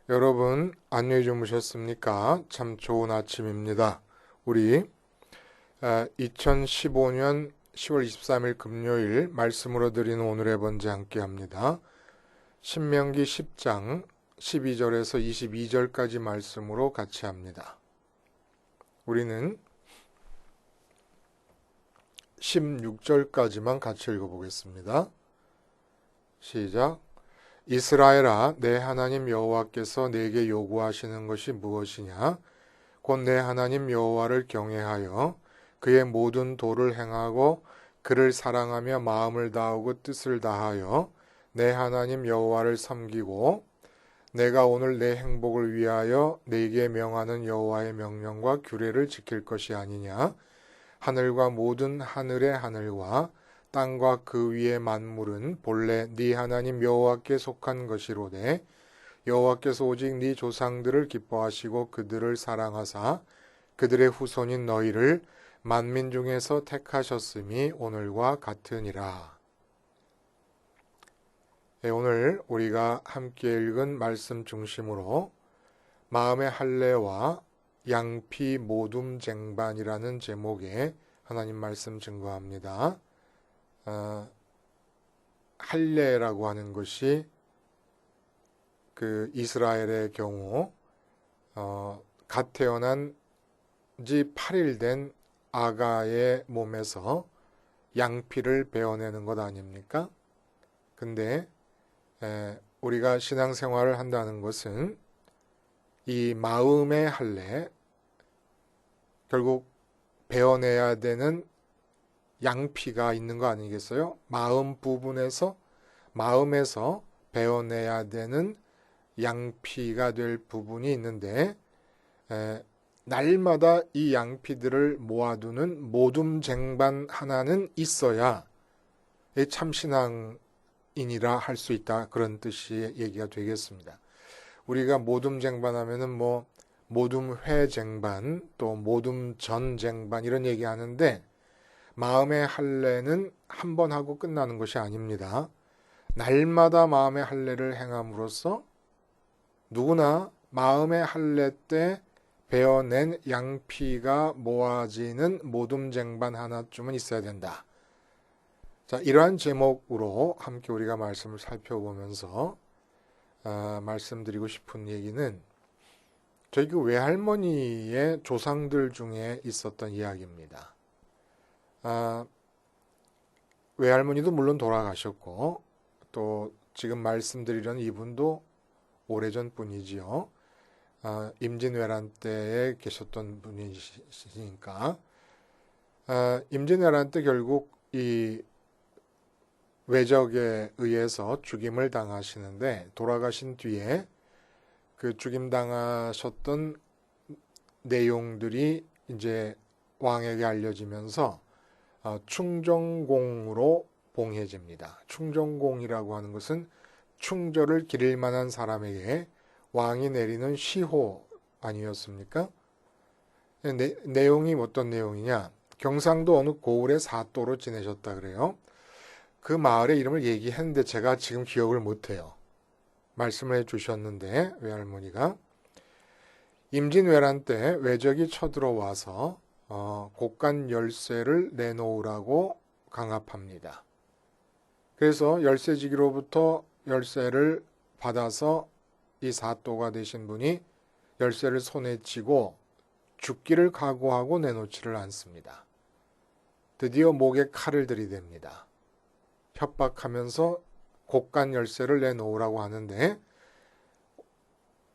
여러분 안녕히 주무셨습니까? 참 좋은 아침입니다. 우리 2015년 10월 23일 금요일 말씀으로 드리는 오늘의 번제 함께 합니다. 신명기 10장 12절에서 22절까지 말씀으로 같이 합니다. 우리는 16절까지만 같이 읽어보겠습니다. 시작. 이스라엘아, 내 하나님 여호와께서 내게 요구하시는 것이 무엇이냐? 곧 내 하나님 여호와를 경외하여 그의 모든 도를 행하고 그를 사랑하며 마음을 다하고 뜻을 다하여 내 하나님 여호와를 섬기고 내가 오늘 내 행복을 위하여 네게 명하는 여호와의 명령과 규례를 지킬 것이 아니냐? 하늘과 모든 하늘의 하늘과 땅과 그 위의 만물은 본래 네 하나님 여호와께 속한 것이로되 여호와께서 오직 네 조상들을 기뻐하시고 그들을 사랑하사 그들의 후손인 너희를 만민 중에서 택하셨음이 오늘과 같으니라. 오늘 우리가 함께 읽은 말씀 중심으로 마음의 할례와 양피 모둠 쟁반이라는 제목의 하나님 말씀 증거합니다. 할례라고 하는 것이 그 이스라엘의 경우 갓 태어난 지 8일 된 아가의 몸에서 양피를 베어내는 것 아닙니까? 근데 우리가 신앙생활을 한다는 것은 이 마음의 할례, 결국 베어내야 되는 양피가 있는 거 아니겠어요? 마음 부분에서, 마음에서 베어내야 되는 양피가 될 부분이 있는데 날마다 이 양피들을 모아두는 모둠 쟁반 하나는 있어야 참신앙인이라 할 수 있다, 그런 뜻이 얘기가 되겠습니다. 우리가 모둠 쟁반 하면은 모둠 회 쟁반, 또 모둠 전 쟁반 이런 얘기 하는데 마음의 할례는 한 번 하고 끝나는 것이 아닙니다. 날마다 마음의 할례를 행함으로써 누구나 마음의 할례 때 베어낸 양피가 모아지는 모둠 쟁반 하나쯤은 있어야 된다. 자, 이러한 제목으로 함께 우리가 말씀을 살펴보면서 말씀드리고 싶은 얘기는 저희 그 외할머니의 조상들 중에 있었던 이야기입니다. 외할머니도 물론 돌아가셨고 또 지금 말씀드리려는 이분도 오래전 분이지요. 임진왜란 때에 계셨던 분이시니까 임진왜란 때 결국 이 외적에 의해서 죽임을 당하시는데 돌아가신 뒤에 그 죽임 당하셨던 내용들이 이제 왕에게 알려지면서 충정공으로 봉해집니다. 충정공이라고 하는 것은 충절을 기릴 만한 사람에게 왕이 내리는 시호 아니었습니까? 내용이 어떤 내용이냐? 경상도 어느 고을의 사또로 지내셨다 그래요. 그 마을의 이름을 얘기했는데 제가 지금 기억을 못해요. 말씀을 해주셨는데 외할머니가 임진왜란 때 외적이 쳐들어와서 곡간 열쇠를 내놓으라고 강압합니다. 그래서 열쇠지기로부터 열쇠를 받아서 이 사또가 되신 분이 열쇠를 손에 쥐고 죽기를 각오하고 내놓지를 않습니다. 드디어 목에 칼을 들이댑니다. 협박하면서 곡간 열쇠를 내놓으라고 하는데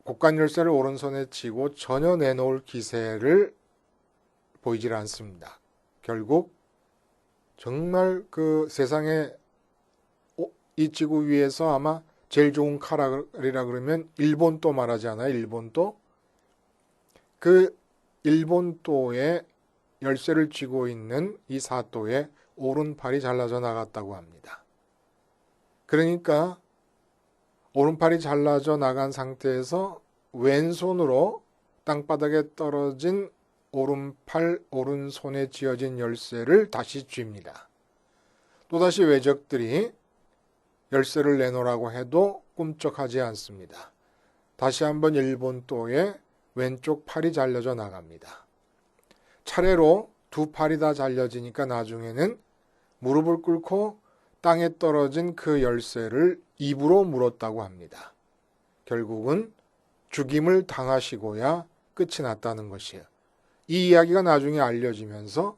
곡간 열쇠를 오른손에 쥐고 전혀 내놓을 기세를 보이질 않습니다. 결국 정말 그 세상에 이 지구 위에서 아마 제일 좋은 칼이라 그러면 일본도 말하지 않아요? 일본도? 그 일본도에 열쇠를 쥐고 있는 이 사또의 오른팔이 잘라져 나갔다고 합니다. 그러니까 오른팔이 잘라져 나간 상태에서 왼손으로 땅바닥에 떨어진 오른팔, 오른손에 쥐어진 열쇠를 다시 쥡니다. 또다시 외적들이 열쇠를 내놓으라고 해도 꿈쩍하지 않습니다. 다시 한번 일본도의 왼쪽 팔이 잘려져 나갑니다. 차례로 두 팔이 다 잘려지니까 나중에는 무릎을 꿇고 땅에 떨어진 그 열쇠를 입으로 물었다고 합니다. 결국은 죽임을 당하시고야 끝이 났다는 것이에요. 이 이야기가 나중에 알려지면서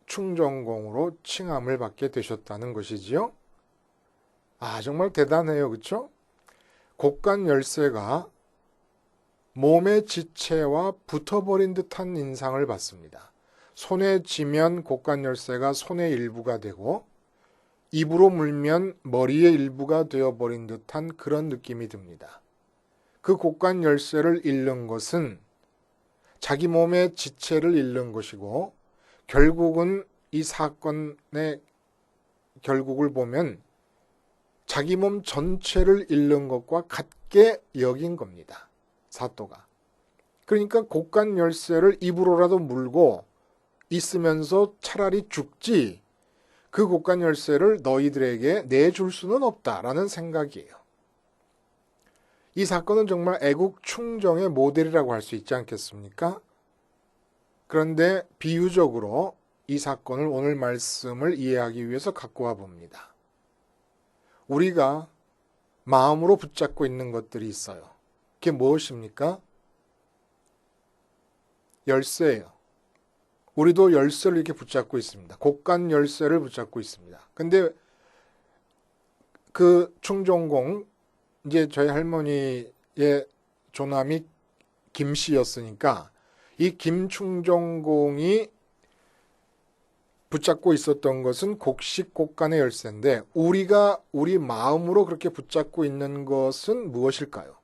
충정공으로 칭함을 받게 되셨다는 것이지요. 정말 대단해요. 그렇죠? 곡간 열쇠가 몸의 지체와 붙어버린 듯한 인상을 받습니다. 손에 쥐면 곡간 열쇠가 손의 일부가 되고 입으로 물면 머리의 일부가 되어버린 듯한 그런 느낌이 듭니다. 그 곡간 열쇠를 잃는 것은 자기 몸의 지체를 잃는 것이고 결국은 이 사건의 결국을 보면 자기 몸 전체를 잃는 것과 같게 여긴 겁니다. 사또가. 그러니까 곡간 열쇠를 입으로라도 물고 있으면서 차라리 죽지 그 곡간 열쇠를 너희들에게 내줄 수는 없다라는 생각이에요. 이 사건은 정말 애국 충정의 모델이라고 할 수 있지 않겠습니까? 그런데 비유적으로 이 사건을 오늘 말씀을 이해하기 위해서 갖고 와 봅니다. 우리가 마음으로 붙잡고 있는 것들이 있어요. 그게 무엇입니까? 열쇠예요. 우리도 열쇠를 이렇게 붙잡고 있습니다. 곡간 열쇠를 붙잡고 있습니다. 근데 그 충정공, 이제 저희 할머니의 조남이 김씨였으니까 이 김충정공이 붙잡고 있었던 것은 곡식 곡간의 열쇠인데 우리가 우리 마음으로 그렇게 붙잡고 있는 것은 무엇일까요?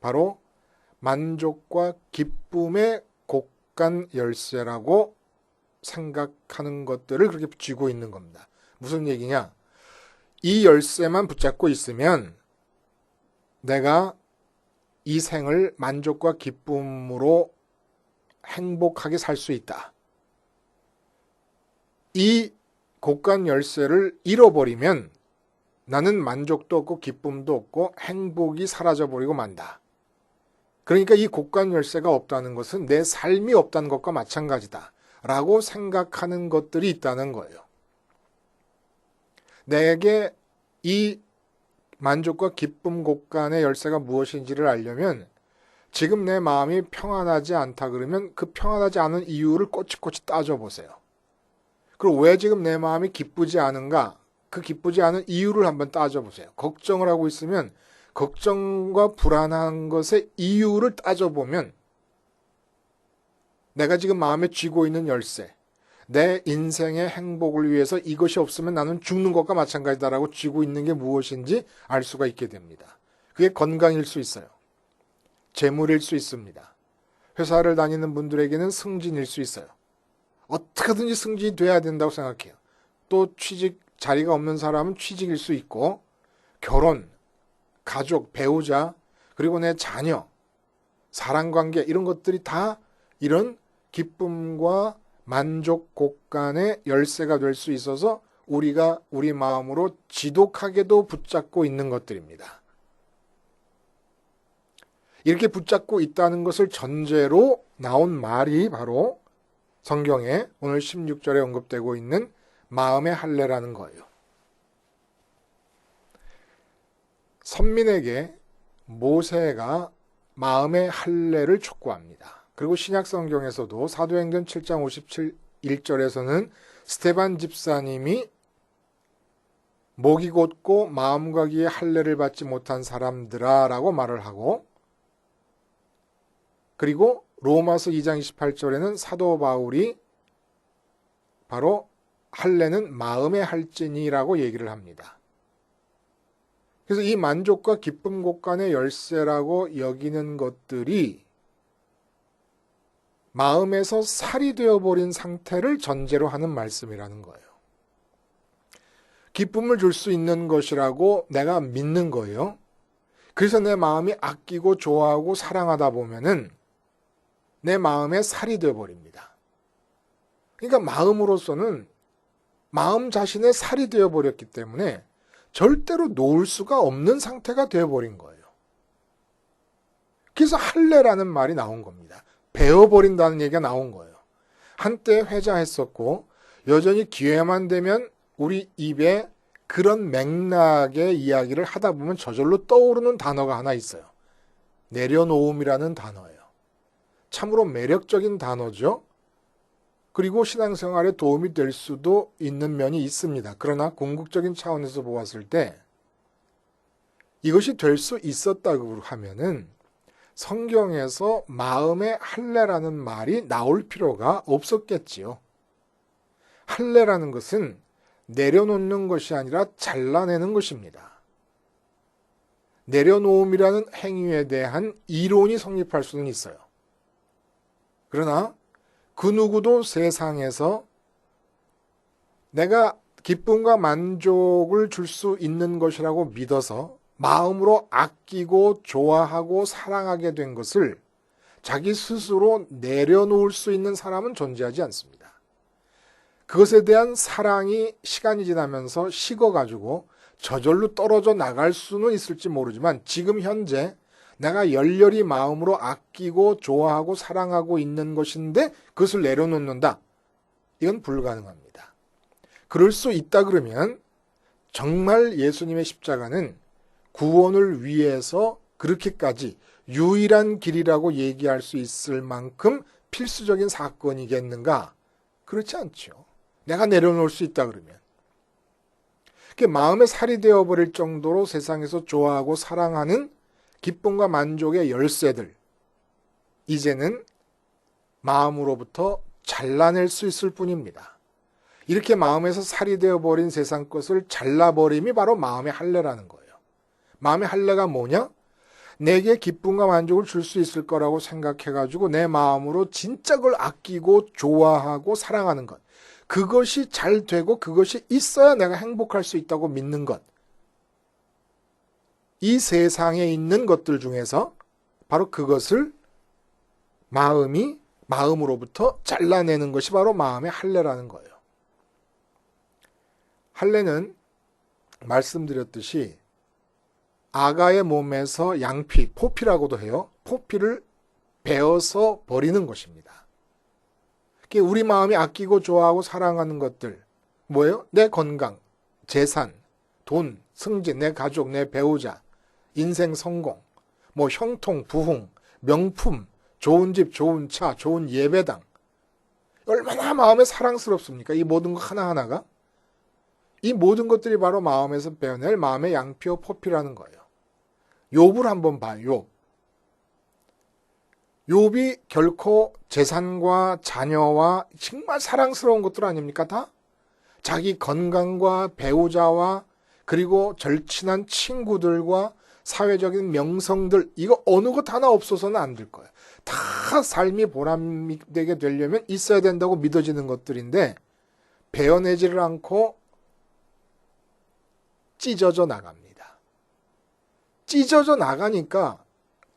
바로 만족과 기쁨의 곡간 열쇠라고 생각하는 것들을 그렇게 쥐고 있는 겁니다. 무슨 얘기냐? 이 열쇠만 붙잡고 있으면 내가 이 생을 만족과 기쁨으로 행복하게 살 수 있다. 이 곡간 열쇠를 잃어버리면 나는 만족도 없고 기쁨도 없고 행복이 사라져버리고 만다. 그러니까 이 곡간 열쇠가 없다는 것은 내 삶이 없다는 것과 마찬가지다 라고 생각하는 것들이 있다는 거예요. 내게 이 만족과 기쁨 곡간의 열쇠가 무엇인지를 알려면 지금 내 마음이 평안하지 않다 그러면 그 평안하지 않은 이유를 꼬치꼬치 따져보세요. 그리고 왜 지금 내 마음이 기쁘지 않은가? 그 기쁘지 않은 이유를 한번 따져보세요. 걱정을 하고 있으면 걱정과 불안한 것의 이유를 따져보면 내가 지금 마음에 쥐고 있는 열쇠, 내 인생의 행복을 위해서 이것이 없으면 나는 죽는 것과 마찬가지다라고 쥐고 있는 게 무엇인지 알 수가 있게 됩니다. 그게 건강일 수 있어요. 재물일 수 있습니다. 회사를 다니는 분들에게는 승진일 수 있어요. 어떻게든지 승진이 돼야 된다고 생각해요. 또 취직 자리가 없는 사람은 취직일 수 있고 결혼, 가족, 배우자, 그리고 내 자녀, 사랑관계 이런 것들이 다 이런 기쁨과 만족 곡간의 열쇠가 될 수 있어서 우리가 우리 마음으로 지독하게도 붙잡고 있는 것들입니다. 이렇게 붙잡고 있다는 것을 전제로 나온 말이 바로 성경에 오늘 16절에 언급되고 있는 마음의 할례라는 거예요. 선민에게 모세가 마음의 할례를 촉구합니다. 그리고 신약 성경에서도 사도행전 7장 51절에서는 스데반 집사님이 목이 곧고 마음과 귀에 할례를 받지 못한 사람들아 라고 말을 하고 그리고 로마서 2장 28절에는 사도 바울이 바로 할례는 마음의 할지니라고 얘기를 합니다. 그래서 이 만족과 기쁨 곡간의 열쇠라고 여기는 것들이 마음에서 살이 되어버린 상태를 전제로 하는 말씀이라는 거예요. 기쁨을 줄 수 있는 것이라고 내가 믿는 거예요. 그래서 내 마음이 아끼고 좋아하고 사랑하다 보면은 내 마음에 살이 되어버립니다. 그러니까 마음으로서는 마음 자신의 살이 되어버렸기 때문에 절대로 놓을 수가 없는 상태가 되어버린 거예요. 그래서 할례라는 말이 나온 겁니다. 베어버린다는 얘기가 나온 거예요. 한때 회자했었고 여전히 기회만 되면 우리 입에 그런 맥락의 이야기를 하다 보면 저절로 떠오르는 단어가 하나 있어요. 내려놓음이라는 단어예요. 참으로 매력적인 단어죠. 그리고 신앙생활에 도움이 될 수도 있는 면이 있습니다. 그러나 궁극적인 차원에서 보았을 때 이것이 될 수 있었다고 하면은 성경에서 마음의 할례라는 말이 나올 필요가 없었겠지요. 할례라는 것은 내려놓는 것이 아니라 잘라내는 것입니다. 내려놓음이라는 행위에 대한 이론이 성립할 수는 있어요. 그러나 그 누구도 세상에서 내가 기쁨과 만족을 줄 수 있는 것이라고 믿어서 마음으로 아끼고 좋아하고 사랑하게 된 것을 자기 스스로 내려놓을 수 있는 사람은 존재하지 않습니다. 그것에 대한 사랑이 시간이 지나면서 식어가지고 저절로 떨어져 나갈 수는 있을지 모르지만 지금 현재 내가 열렬히 마음으로 아끼고 좋아하고 사랑하고 있는 것인데 그것을 내려놓는다. 이건 불가능합니다. 그럴 수 있다 그러면 정말 예수님의 십자가는 구원을 위해서 그렇게까지 유일한 길이라고 얘기할 수 있을 만큼 필수적인 사건이겠는가? 그렇지 않죠. 내가 내려놓을 수 있다 그러면. 마음의 살이 되어버릴 정도로 세상에서 좋아하고 사랑하는 기쁨과 만족의 열쇠들, 이제는 마음으로부터 잘라낼 수 있을 뿐입니다. 이렇게 마음에서 살이 되어버린 세상 것을 잘라버림이 바로 마음의 할례라는 거예요. 마음의 할례가 뭐냐? 내게 기쁨과 만족을 줄 수 있을 거라고 생각해가지고 내 마음으로 진짜 그걸 아끼고 좋아하고 사랑하는 것. 그것이 잘 되고 그것이 있어야 내가 행복할 수 있다고 믿는 것. 이 세상에 있는 것들 중에서 바로 그것을 마음으로부터 잘라내는 것이 바로 마음의 할례라는 거예요. 할례는 말씀드렸듯이 아가의 몸에서 양피, 포피라고도 해요. 포피를 베어서 버리는 것입니다. 우리 마음이 아끼고 좋아하고 사랑하는 것들 뭐예요? 내 건강, 재산, 돈, 승진, 내 가족, 내 배우자, 인생 성공, 형통, 부흥, 명품, 좋은 집, 좋은 차, 좋은 예배당. 얼마나 마음에 사랑스럽습니까? 이 모든 것 하나하나가. 이 모든 것들이 바로 마음에서 베어낼 마음의 양피와 포피라는 거예요. 욥을 한번 봐요. 욥이 결코 재산과 자녀와 정말 사랑스러운 것들 아닙니까? 다? 자기 건강과 배우자와 그리고 절친한 친구들과 사회적인 명성들, 이거 어느 것 하나 없어서는 안 될 거예요. 다 삶이 보람되게 되려면 있어야 된다고 믿어지는 것들인데 베어내지를 않고 찢어져 나갑니다. 찢어져 나가니까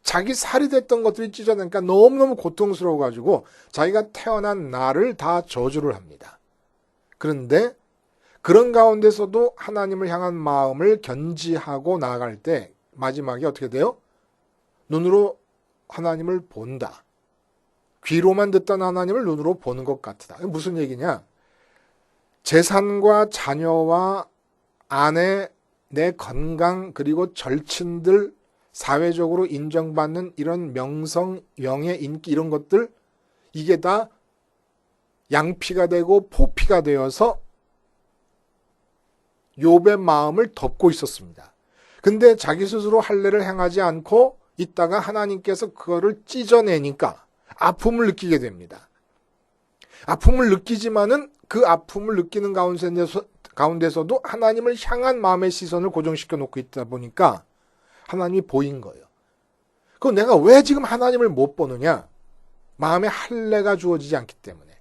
자기 살이 됐던 것들이 찢어나니까 너무너무 고통스러워가지고 자기가 태어난 날을 다 저주를 합니다. 그런데 그런 가운데서도 하나님을 향한 마음을 견지하고 나아갈 때 마지막에 어떻게 돼요? 눈으로 하나님을 본다. 귀로만 듣던 하나님을 눈으로 보는 것 같다. 무슨 얘기냐? 재산과 자녀와 아내, 내 건강, 그리고 절친들, 사회적으로 인정받는 이런 명성, 명예, 인기 이런 것들, 이게 다 양피가 되고 포피가 되어서 욥의 마음을 덮고 있었습니다. 근데 자기 스스로 할례를 행하지 않고 있다가 하나님께서 그거를 찢어내니까 아픔을 느끼게 됩니다. 아픔을 느끼지만은 그 아픔을 느끼는 가운데서도 하나님을 향한 마음의 시선을 고정시켜 놓고 있다 보니까 하나님이 보인 거예요. 그럼 내가 왜 지금 하나님을 못 보느냐? 마음의 할례가 주어지지 않기 때문에.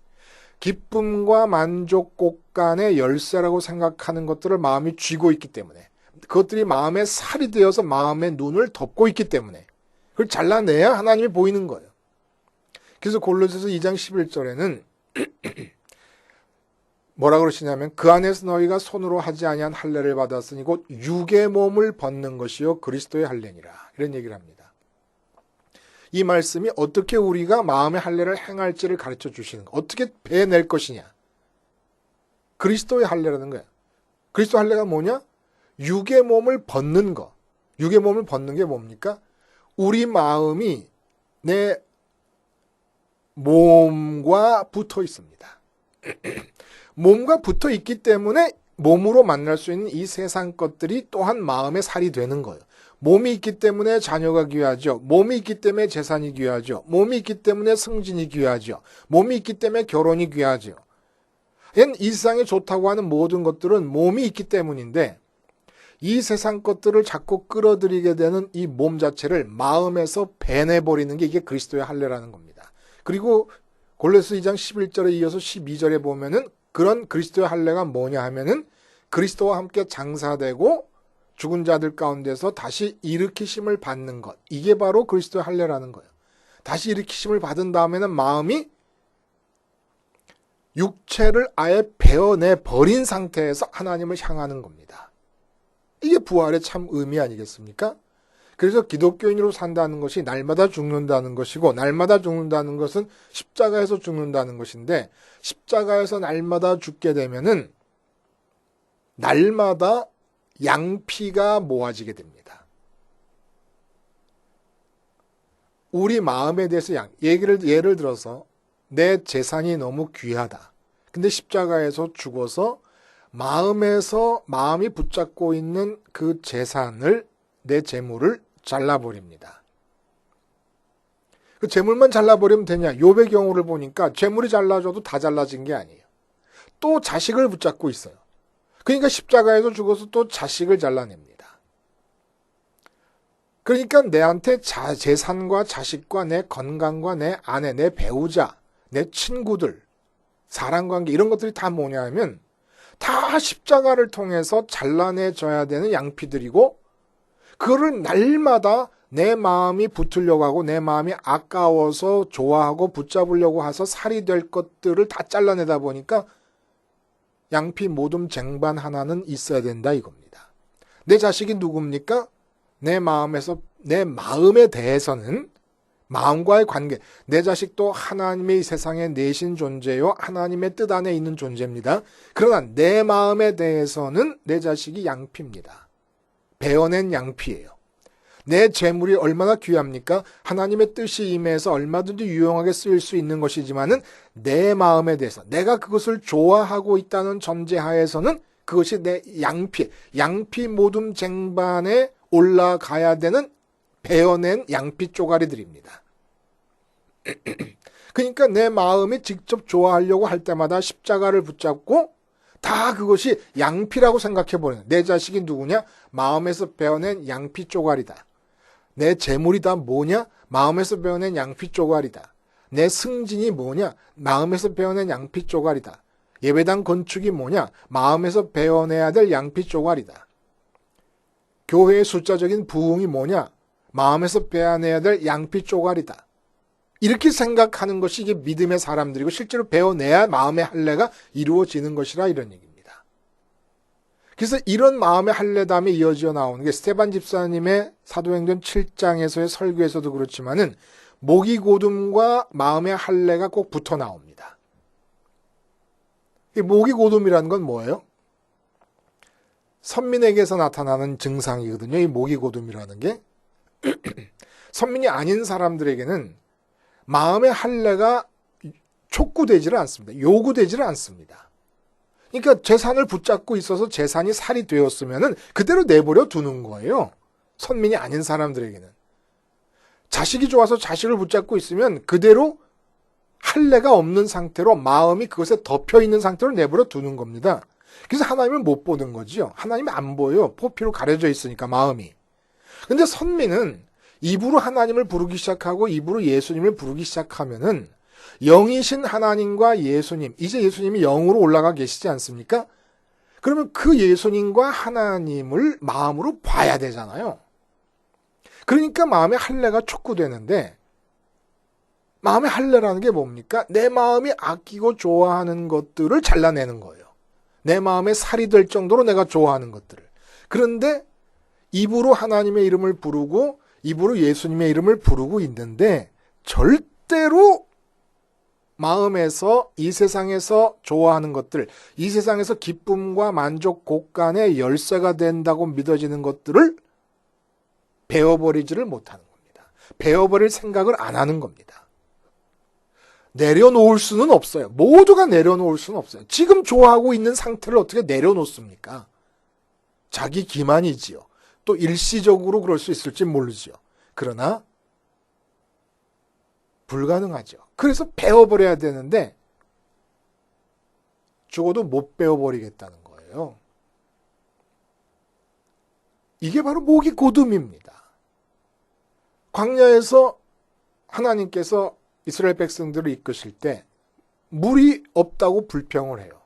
기쁨과 만족 곳간의 열쇠라고 생각하는 것들을 마음이 쥐고 있기 때문에. 그것들이 마음의 살이 되어서 마음의 눈을 덮고 있기 때문에. 그걸 잘라내야 하나님이 보이는 거예요. 그래서 골로새서 2장 11절에는 뭐라 그러시냐면 그 안에서 너희가 손으로 하지 아니한 할례를 받았으니 곧 육의 몸을 벗는 것이요 그리스도의 할례니라. 이런 얘기를 합니다. 이 말씀이 어떻게 우리가 마음의 할례를 행할지를 가르쳐 주시는 거. 어떻게 배낼 것이냐. 그리스도의 할례라는 거야. 그리스도 할례가 뭐냐? 육의 몸을 벗는 거. 육의 몸을 벗는 게 뭡니까? 우리 마음이 내 몸과 붙어 있습니다. 몸과 붙어 있기 때문에 몸으로 만날 수 있는 이 세상 것들이 또한 마음의 살이 되는 거예요. 몸이 있기 때문에 자녀가 귀하죠. 몸이 있기 때문에 재산이 귀하죠. 몸이 있기 때문에 승진이 귀하죠. 몸이 있기 때문에 결혼이 귀하죠. 이 세상에 좋다고 하는 모든 것들은 몸이 있기 때문인데 이 세상 것들을 자꾸 끌어들이게 되는 이 몸 자체를 마음에서 배내버리는 게 이게 그리스도의 할례라는 겁니다. 그리고 골로새 2장 11절에 이어서 12절에 보면은 그런 그리스도의 할례가 뭐냐 하면은 그리스도와 함께 장사되고 죽은 자들 가운데서 다시 일으키심을 받는 것. 이게 바로 그리스도의 할례라는 거예요. 다시 일으키심을 받은 다음에는 마음이 육체를 아예 베어내 버린 상태에서 하나님을 향하는 겁니다. 이게 부활의 참 의미 아니겠습니까? 그래서 기독교인으로 산다는 것이 날마다 죽는다는 것이고 날마다 죽는다는 것은 십자가에서 죽는다는 것인데 십자가에서 날마다 죽게 되면은 날마다 양피가 모아지게 됩니다. 우리 마음에 대해서 예를 들어서 내 재산이 너무 귀하다. 근데 십자가에서 죽어서 마음이 붙잡고 있는 그 재산을 내 재물을 잘라버립니다. 그 재물만 잘라버리면 되냐? 욥의 경우를 보니까 재물이 잘라져도 다 잘라진 게 아니에요. 또 자식을 붙잡고 있어요. 그러니까 십자가에서 죽어서 또 자식을 잘라냅니다. 그러니까 내한테 재산과 자식과 내 건강과 내 아내, 내 배우자, 내 친구들, 사랑관계 이런 것들이 다 뭐냐 하면 다 십자가를 통해서 잘라내줘야 되는 양피들이고 그거를 날마다 내 마음이 붙으려고 하고 내 마음이 아까워서 좋아하고 붙잡으려고 해서 살이 될 것들을 다 잘라내다 보니까 양피 모둠 쟁반 하나는 있어야 된다 이겁니다. 내 자식이 누굽니까? 내 마음에 대해서는 마음과의 관계, 내 자식도 하나님의 세상에 내신 존재요. 하나님의 뜻 안에 있는 존재입니다. 그러나 내 마음에 대해서는 내 자식이 양피입니다. 베어낸 양피예요. 내 재물이 얼마나 귀합니까? 하나님의 뜻이 임해서 얼마든지 유용하게 쓰일 수 있는 것이지만은 내 마음에 대해서 내가 그것을 좋아하고 있다는 전제하에서는 그것이 내 양피 모둠 쟁반에 올라가야 되는 베어낸 양피 쪼가리들입니다. 그러니까 내 마음이 직접 좋아하려고 할 때마다 십자가를 붙잡고 다 그것이 양피라고 생각해버리는 내 자식이 누구냐? 마음에서 베어낸 양피 쪼가리다. 내 재물이 다 뭐냐? 마음에서 베어낸 양피 쪼가리다. 내 승진이 뭐냐? 마음에서 베어낸 양피 쪼가리다. 예배당 건축이 뭐냐? 마음에서 베어내야 될 양피 쪼가리다. 교회의 숫자적인 부흥이 뭐냐? 마음에서 베어내야 될 양피 쪼가리다. 이렇게 생각하는 것이 이게 믿음의 사람들이고 실제로 배워내야 마음의 할례가 이루어지는 것이라 이런 얘기입니다. 그래서 이런 마음의 할례담이 이어져 나오는 게 스테반 집사님의 사도행전 7장에서의 설교에서도 그렇지만은 모기고둠과 마음의 할례가 꼭 붙어 나옵니다. 이 모기고둠이라는 건 뭐예요? 선민에게서 나타나는 증상이거든요. 이 모기고둠이라는 게 선민이 아닌 사람들에게는 마음의 할례가 촉구되지를 않습니다. 요구되지를 않습니다. 그러니까 재산을 붙잡고 있어서 재산이 살이 되었으면 그대로 내버려 두는 거예요. 선민이 아닌 사람들에게는. 자식이 좋아서 자식을 붙잡고 있으면 그대로 할례가 없는 상태로 마음이 그것에 덮여 있는 상태로 내버려 두는 겁니다. 그래서 하나님을 못 보는 거지요. 하나님이 안 보여요. 포피로 가려져 있으니까 마음이. 근데 선민은 입으로 하나님을 부르기 시작하고 입으로 예수님을 부르기 시작하면은 영이신 하나님과 예수님, 이제 예수님이 영으로 올라가 계시지 않습니까? 그러면 그 예수님과 하나님을 마음으로 봐야 되잖아요. 그러니까 마음의 할례가 촉구되는데 마음의 할례라는 게 뭡니까? 내 마음이 아끼고 좋아하는 것들을 잘라내는 거예요. 내 마음에 살이 될 정도로 내가 좋아하는 것들을. 그런데 입으로 하나님의 이름을 부르고 입으로 예수님의 이름을 부르고 있는데 절대로 마음에서 이 세상에서 좋아하는 것들, 이 세상에서 기쁨과 만족, 곡간의 열쇠가 된다고 믿어지는 것들을 베어버리지를 못하는 겁니다. 베어버릴 생각을 안 하는 겁니다. 내려놓을 수는 없어요. 모두가 내려놓을 수는 없어요. 지금 좋아하고 있는 상태를 어떻게 내려놓습니까? 자기 기만이지요. 또 일시적으로 그럴 수 있을지 모르지요. 그러나 불가능하죠. 그래서 베어버려야 되는데 죽어도 못 베어버리겠다는 거예요. 이게 바로 목이 고둠입니다. 광야에서 하나님께서 이스라엘 백성들을 이끄실 때 물이 없다고 불평을 해요.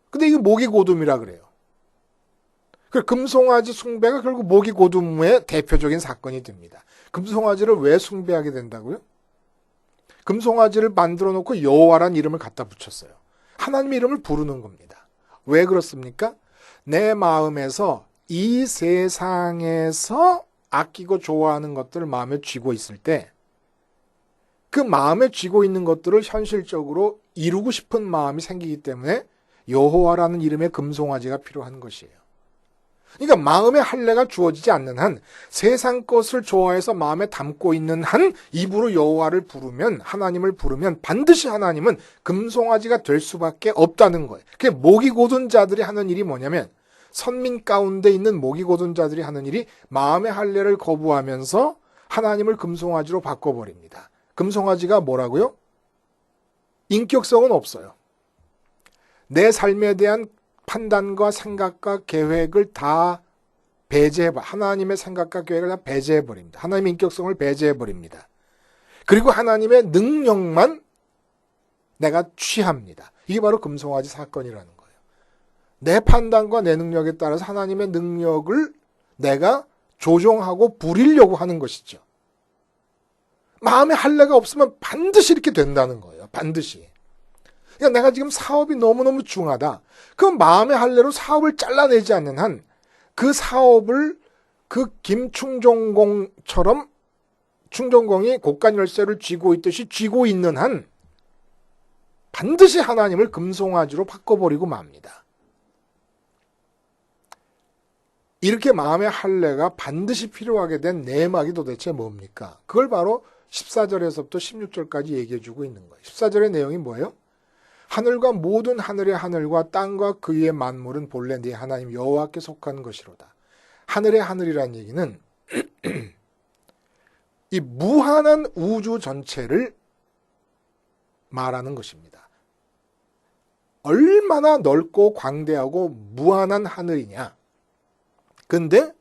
근데 이게 목이 고둠이라 그래요. 그 금송아지 숭배가 결국 목이 고둠의 대표적인 사건이 됩니다. 금송아지를 왜 숭배하게 된다고요? 금송아지를 만들어 놓고 여호와란 이름을 갖다 붙였어요. 하나님의 이름을 부르는 겁니다. 왜 그렇습니까? 내 마음에서 이 세상에서 아끼고 좋아하는 것들을 마음에 쥐고 있을 때 그 마음에 쥐고 있는 것들을 현실적으로 이루고 싶은 마음이 생기기 때문에 여호와라는 이름의 금송아지가 필요한 것이에요. 그러니까 마음의 할례가 주어지지 않는 한, 세상 것을 좋아해서 마음에 담고 있는 한 입으로 여호와를 부르면, 하나님을 부르면 반드시 하나님은 금송아지가 될 수밖에 없다는 거예요. 그게 목이 고든 자들이 하는 일이 뭐냐면, 선민 가운데 있는 목이 고든 자들이 하는 일이 마음의 할례를 거부하면서 하나님을 금송아지로 바꿔버립니다. 금송아지가 뭐라고요? 인격성은 없어요. 내 삶에 대한 판단과 생각과 계획을 다 배제해버, 하나님의 생각과 계획을 다 배제해버립니다. 하나님의 인격성을 배제해버립니다. 그리고 하나님의 능력만 내가 취합니다. 이게 바로 금송아지 사건이라는 거예요. 내 판단과 내 능력에 따라서 하나님의 능력을 내가 조종하고 부리려고 하는 것이죠. 마음에 할례가 없으면 반드시 이렇게 된다는 거예요. 반드시. 그러니까 내가 지금 사업이 너무너무 중하다. 그럼 마음의 할례로 사업을 잘라내지 않는 한 그 사업을 그 김충종공처럼 충종공이 곡간 열쇠를 쥐고 있듯이 쥐고 있는 한 반드시 하나님을 금송아지로 바꿔버리고 맙니다. 이렇게 마음의 할례가 반드시 필요하게 된 내막이 도대체 뭡니까? 그걸 바로 14절에서부터 16절까지 얘기해주고 있는 거예요. 14절의 내용이 뭐예요? 하늘과 모든 하늘의 하늘과 땅과 그 위의 만물은 본래 네 하나님 여호와께 속한 것이로다. 하늘의 하늘이란 얘기는 이 무한한 우주 전체를 말하는 것입니다. 얼마나 넓고 광대하고 무한한 하늘이냐. 근데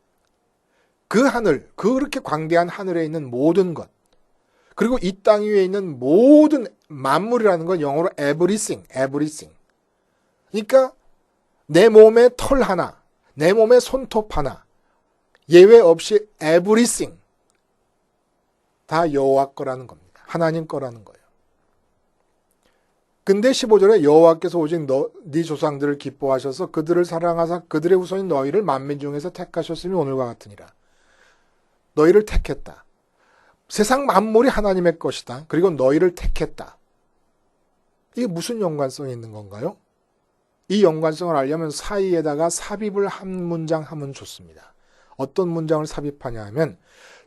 그 하늘, 그렇게 광대한 하늘에 있는 모든 것, 그리고 이 땅 위에 있는 모든 만물이라는 건 영어로 everything. 그러니까 내 몸에 털 하나, 내 몸에 손톱 하나, 예외 없이 everything 다 여호와 거라는 겁니다. 하나님 거라는 거예요. 근데 15절에 여호와께서 오직 네 조상들을 기뻐하셔서 그들을 사랑하사 그들의 후손인 너희를 만민 중에서 택하셨으니 오늘과 같으니라. 너희를 택했다. 세상 만물이 하나님의 것이다. 그리고 너희를 택했다. 이게 무슨 연관성이 있는 건가요? 이 연관성을 알려면 사이에다가 삽입을 한 문장 하면 좋습니다. 어떤 문장을 삽입하냐 하면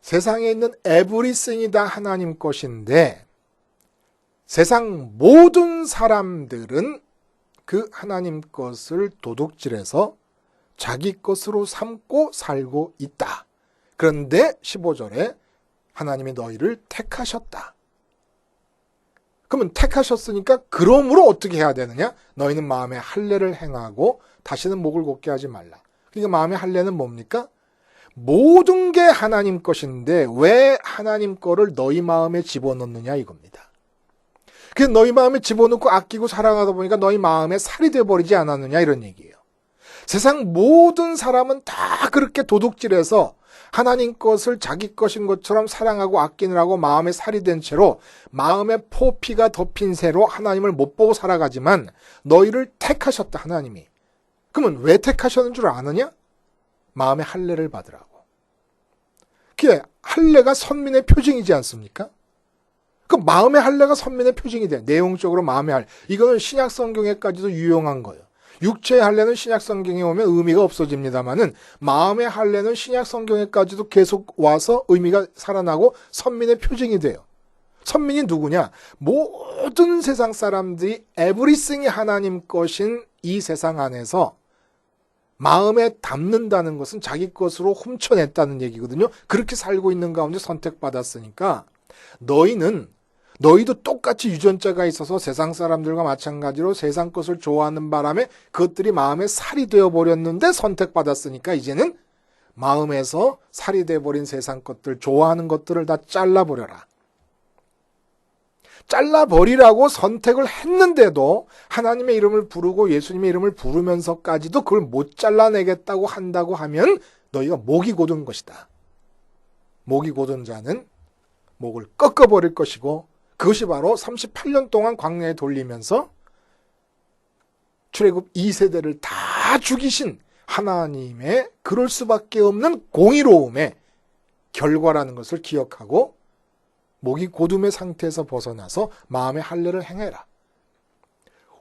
세상에 있는 에브리싱이 다 하나님 것인데 세상 모든 사람들은 그 하나님 것을 도둑질해서 자기 것으로 삼고 살고 있다. 그런데 15절에 하나님이 너희를 택하셨다. 그러면 택하셨으니까 그러므로 어떻게 해야 되느냐? 너희는 마음에 할례를 행하고 다시는 목을 곧게 하지 말라. 그러니까 마음의 할례는 뭡니까? 모든 게 하나님 것인데 왜 하나님 거를 너희 마음에 집어넣느냐 이겁니다. 그래서 너희 마음에 집어넣고 아끼고 살아가다 보니까 너희 마음에 살이 돼버리지 않았느냐 이런 얘기예요. 세상 모든 사람은 다 그렇게 도둑질해서 하나님 것을 자기 것인 것처럼 사랑하고 아끼느라고 마음에 살이 된 채로 마음에 포피가 덮인 채로 하나님을 못 보고 살아가지만 너희를 택하셨다 하나님이. 그러면 왜 택하셨는 줄 아느냐? 마음의 할례를 받으라고. 그게 할례가 선민의 표징이지 않습니까? 그 마음의 할례가 선민의 표징이 돼. 내용적으로 마음의 할례. 이거는 신약 성경에까지도 유용한 거예요. 육체의 할례는 신약 성경에 오면 의미가 없어집니다만은 마음의 할례는 신약 성경에까지도 계속 와서 의미가 살아나고 선민의 표징이 돼요. 선민이 누구냐? 모든 세상 사람들이 에브리싱이 하나님 것인 이 세상 안에서 마음에 담는다는 것은 자기 것으로 훔쳐냈다는 얘기거든요. 그렇게 살고 있는 가운데 선택받았으니까 너희도 똑같이 유전자가 있어서 세상 사람들과 마찬가지로 세상 것을 좋아하는 바람에 그것들이 마음에 살이 되어버렸는데 선택받았으니까 이제는 마음에서 살이 되어버린 세상 것들, 좋아하는 것들을 다 잘라버려라. 잘라버리라고 선택을 했는데도 하나님의 이름을 부르고 예수님의 이름을 부르면서까지도 그걸 못 잘라내겠다고 한다고 하면 너희가 목이 곧은 것이다. 목이 곧은 자는 목을 꺾어버릴 것이고 그것이 바로 38년 동안 광야에 돌리면서 출애굽 2세대를 다 죽이신 하나님의 그럴 수밖에 없는 공의로움의 결과라는 것을 기억하고 목이 고둠의 상태에서 벗어나서 마음의 할례를 행해라.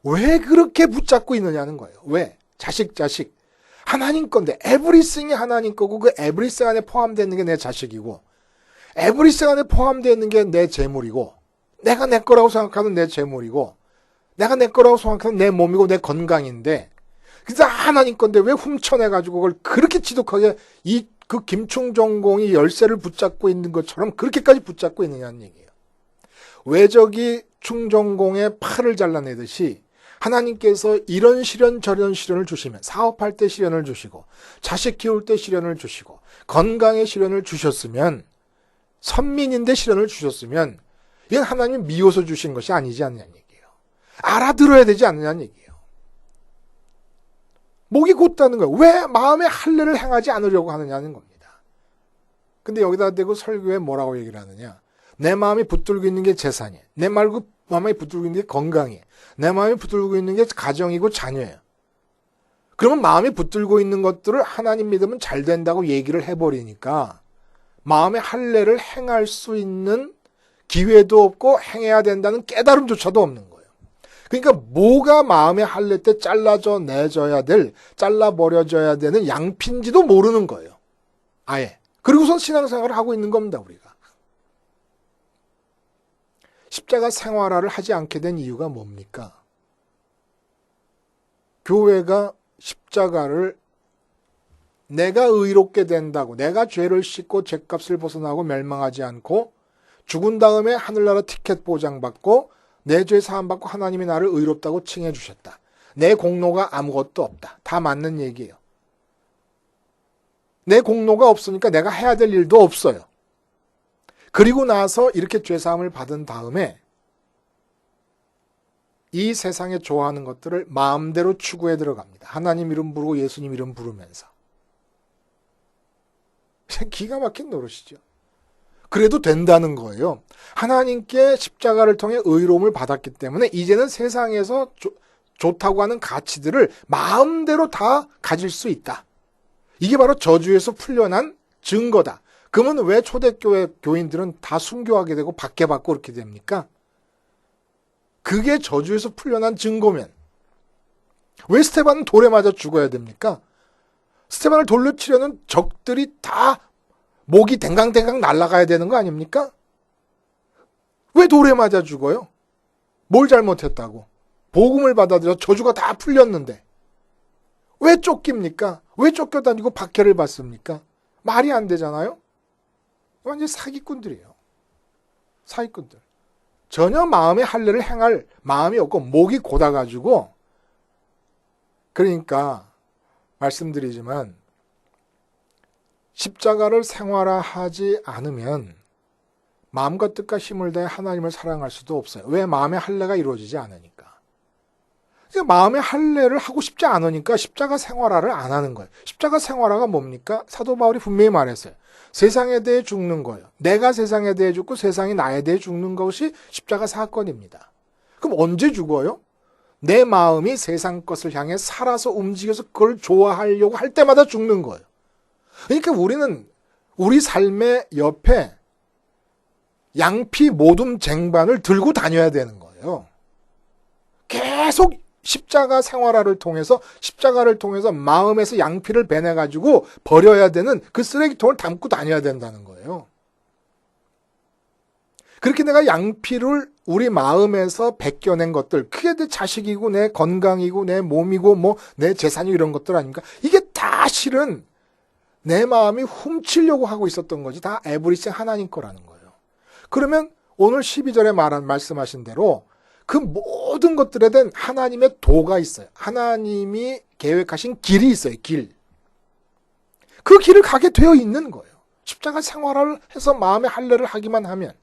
왜 그렇게 붙잡고 있느냐는 거예요. 왜? 자식. 하나님 건데 에브리싱이 하나님 거고 그 에브리싱 안에 포함되어 있는 게 내 자식이고 에브리싱 안에 포함되어 있는 게 내 재물이고 내가 내 거라고 생각하는 내 재물이고 내가 내 거라고 생각하는 내 몸이고 내 건강인데 그래서 하나님 건데 왜 훔쳐내가지고 그걸 그렇게 지독하게 그 김충전공이 열쇠를 붙잡고 있는 것처럼 그렇게까지 붙잡고 있느냐는 얘기예요. 외적이 충전공의 팔을 잘라내듯이 하나님께서 이런 시련 저런 시련을 주시면 사업할 때 시련을 주시고 자식 키울 때 시련을 주시고 건강에 시련을 주셨으면 선민인데 시련을 주셨으면 이건 하나님이 미워서 주신 것이 아니지 않느냐는 얘기예요. 알아들어야 되지 않느냐는 얘기예요. 목이 곧다는 거예요. 왜 마음의 할례를 행하지 않으려고 하느냐는 겁니다. 근데 여기다 대고 설교에 뭐라고 얘기를 하느냐. 내 마음이 붙들고 있는 게 재산이에요. 내 마음이 붙들고 있는 게 건강이에요. 내 마음이 붙들고 있는 게 가정이고 자녀예요. 그러면 마음이 붙들고 있는 것들을 하나님 믿으면 잘 된다고 얘기를 해버리니까 마음의 할례를 행할 수 있는 기회도 없고 행해야 된다는 깨달음조차도 없는 거예요. 그러니까 뭐가 마음의 할례 때 잘라버려져야 되는 양핀지도 모르는 거예요. 아예. 그리고선 신앙생활을 하고 있는 겁니다, 우리가. 십자가 생활화를 하지 않게 된 이유가 뭡니까? 교회가 십자가를 내가 의롭게 된다고, 내가 죄를 씻고 죄값을 벗어나고 멸망하지 않고 죽은 다음에 하늘나라 티켓 보장받고 내 죄 사함받고 하나님이 나를 의롭다고 칭해 주셨다. 내 공로가 아무것도 없다. 다 맞는 얘기예요. 내 공로가 없으니까 내가 해야 될 일도 없어요. 그리고 나서 이렇게 죄 사함을 받은 다음에 이 세상에 좋아하는 것들을 마음대로 추구해 들어갑니다. 하나님 이름 부르고 예수님 이름 부르면서. 기가 막힌 노릇이죠. 그래도 된다는 거예요. 하나님께 십자가를 통해 의로움을 받았기 때문에 이제는 세상에서 좋다고 하는 가치들을 마음대로 다 가질 수 있다. 이게 바로 저주에서 풀려난 증거다. 그러면 왜 초대교회 교인들은 다 순교하게 되고 박해받고 그렇게 됩니까? 그게 저주에서 풀려난 증거면 왜 스테반은 돌에 맞아 죽어야 됩니까? 스테반을 돌로 치려는 적들이 다 목이 댕강댕강 날아가야 되는 거 아닙니까? 왜 돌에 맞아 죽어요? 뭘 잘못했다고? 복음을 받아들여 저주가 다 풀렸는데 왜 쫓깁니까? 왜 쫓겨다니고 박해를 받습니까? 말이 안 되잖아요? 완전 사기꾼들이에요. 사기꾼들. 전혀 마음의 할례를 행할 마음이 없고 목이 곧아가지고 그러니까 말씀드리지만 십자가를 생활화하지 않으면 마음과 뜻과 힘을 다해 하나님을 사랑할 수도 없어요. 왜? 마음의 할례가 이루어지지 않으니까. 그러니까 마음의 할례를 하고 싶지 않으니까 십자가 생활화를 안 하는 거예요. 십자가 생활화가 뭡니까? 사도 바울이 분명히 말했어요. 세상에 대해 죽는 거예요. 내가 세상에 대해 죽고 세상이 나에 대해 죽는 것이 십자가 사건입니다. 그럼 언제 죽어요? 내 마음이 세상 것을 향해 살아서 움직여서 그걸 좋아하려고 할 때마다 죽는 거예요. 그러니까 우리는 우리 삶의 옆에 양피 모둠 쟁반을 들고 다녀야 되는 거예요. 계속 십자가 생활화를 통해서 마음에서 양피를 빼내가지고 버려야 되는 그 쓰레기통을 담고 다녀야 된다는 거예요. 그렇게 내가 양피를 우리 마음에서 벗겨낸 것들, 그게 내 자식이고 내 건강이고 내 몸이고 뭐 내 재산이고 이런 것들 아닙니까? 이게 다 실은 내 마음이 훔치려고 하고 있었던 거지. 다 에브리싱 하나님 거라는 거예요. 그러면 오늘 12절에 말씀하신 대로 그 모든 것들에 대한 하나님의 도가 있어요. 하나님이 계획하신 길이 있어요. 길. 그 길을 가게 되어 있는 거예요. 십자가 생활을 해서 마음의 할례를 하기만 하면.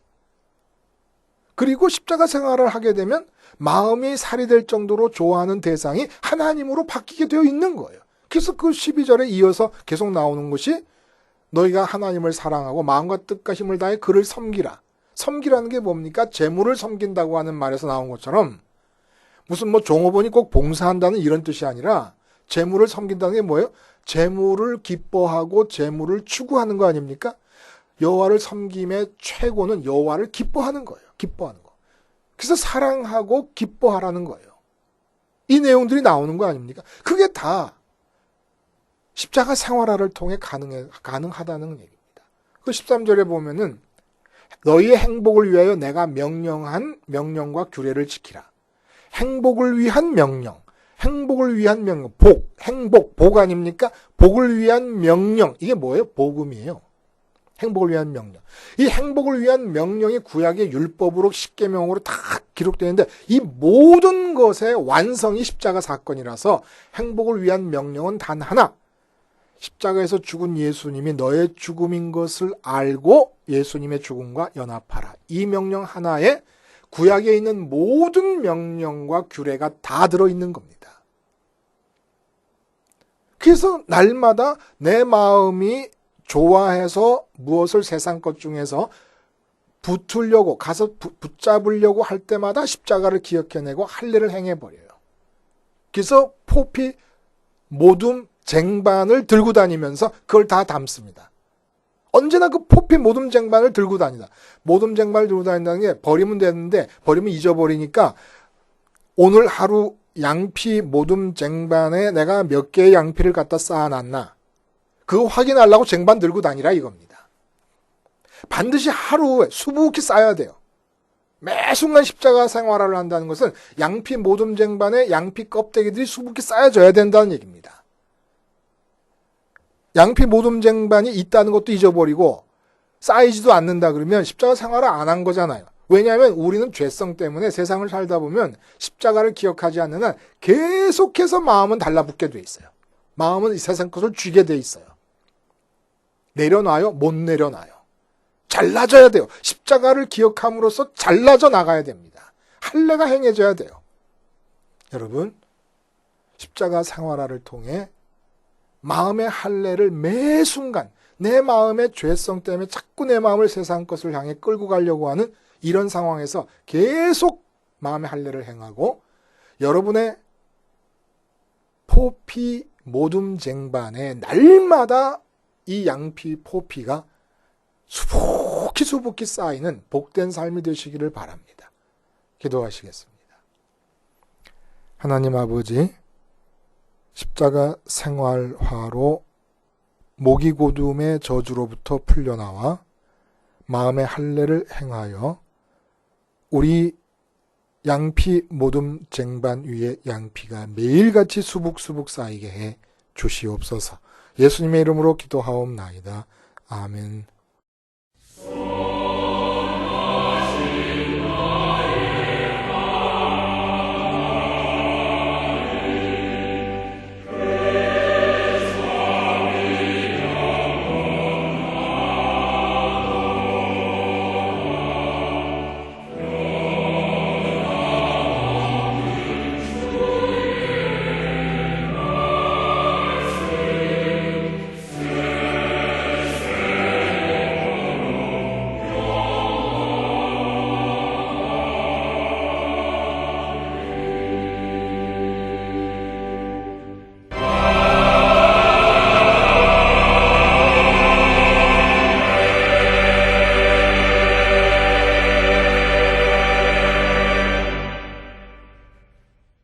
그리고 십자가 생활을 하게 되면 마음이 살이 될 정도로 좋아하는 대상이 하나님으로 바뀌게 되어 있는 거예요. 그래서 그 12절에 이어서 계속 나오는 것이 너희가 하나님을 사랑하고 마음과 뜻과 힘을 다해 그를 섬기라. 섬기라는 게 뭡니까? 재물을 섬긴다고 하는 말에서 나온 것처럼 무슨 뭐 종업원이 꼭 봉사한다는 이런 뜻이 아니라 재물을 섬긴다는 게 뭐예요? 재물을 기뻐하고 재물을 추구하는 거 아닙니까? 여호와를 섬김의 최고는 여호와를 기뻐하는 거예요. 기뻐하는 거. 그래서 사랑하고 기뻐하라는 거예요. 이 내용들이 나오는 거 아닙니까? 그게 다 십자가 생활화를 통해 가능하다는 얘기입니다. 그 13절에 보면은 너희의 행복을 위하여 내가 명령한 명령과 규례를 지키라. 행복을 위한 명령. 복 아닙니까? 복을 위한 명령. 이게 뭐예요? 복음이에요. 행복을 위한 명령. 이 행복을 위한 명령이 구약의 율법으로 십계명으로 다 기록되어 있는데 이 모든 것의 완성이 십자가 사건이라서 행복을 위한 명령은 단 하나. 십자가에서 죽은 예수님이 너의 죽음인 것을 알고 예수님의 죽음과 연합하라. 이 명령 하나에 구약에 있는 모든 명령과 규례가 다 들어있는 겁니다. 그래서 날마다 내 마음이 좋아해서 무엇을 세상 것 중에서 붙으려고 가서 붙잡으려고 할 때마다 십자가를 기억해내고 할례를 행해버려요. 그래서 포피, 모둠, 쟁반을 들고 다니면서 그걸 다 담습니다. 언제나 그 포피 모둠 쟁반을 들고 다니다. 모둠 쟁반을 들고 다닌다는 게 버리면 되는데 버리면 잊어버리니까 오늘 하루 양피 모둠 쟁반에 내가 몇 개의 양피를 갖다 쌓아놨나 그거 확인하려고 쟁반 들고 다니라 이겁니다. 반드시 하루에 수북히 쌓아야 돼요. 매 순간 십자가 생활을 한다는 것은 양피 모둠 쟁반에 양피 껍데기들이 수북히 쌓여져야 된다는 얘기입니다. 양피 모둠 쟁반이 있다는 것도 잊어버리고 쌓이지도 않는다 그러면 십자가 생활을 안 한 거잖아요. 왜냐하면 우리는 죄성 때문에 세상을 살다 보면 십자가를 기억하지 않는 한 계속해서 마음은 달라붙게 돼 있어요. 마음은 이 세상 것을 쥐게 돼 있어요. 내려놔요? 못 내려놔요. 잘라져야 돼요. 십자가를 기억함으로써 잘라져 나가야 됩니다. 할례가 행해져야 돼요. 여러분, 십자가 생활화를 통해 마음의 할례를 매 순간 내 마음의 죄성 때문에 자꾸 내 마음을 세상 것을 향해 끌고 가려고 하는 이런 상황에서 계속 마음의 할례를 행하고 여러분의 포피 모둠 쟁반에 날마다 이 양피 포피가 수북히 쌓이는 복된 삶이 되시기를 바랍니다. 기도하시겠습니다. 하나님 아버지, 십자가 생활화로 모기고둠의 저주로부터 풀려나와 마음의 할례를 행하여 우리 양피 모둠 쟁반 위에 양피가 매일같이 수북수북 쌓이게 해 주시옵소서. 예수님의 이름으로 기도하옵나이다. 아멘.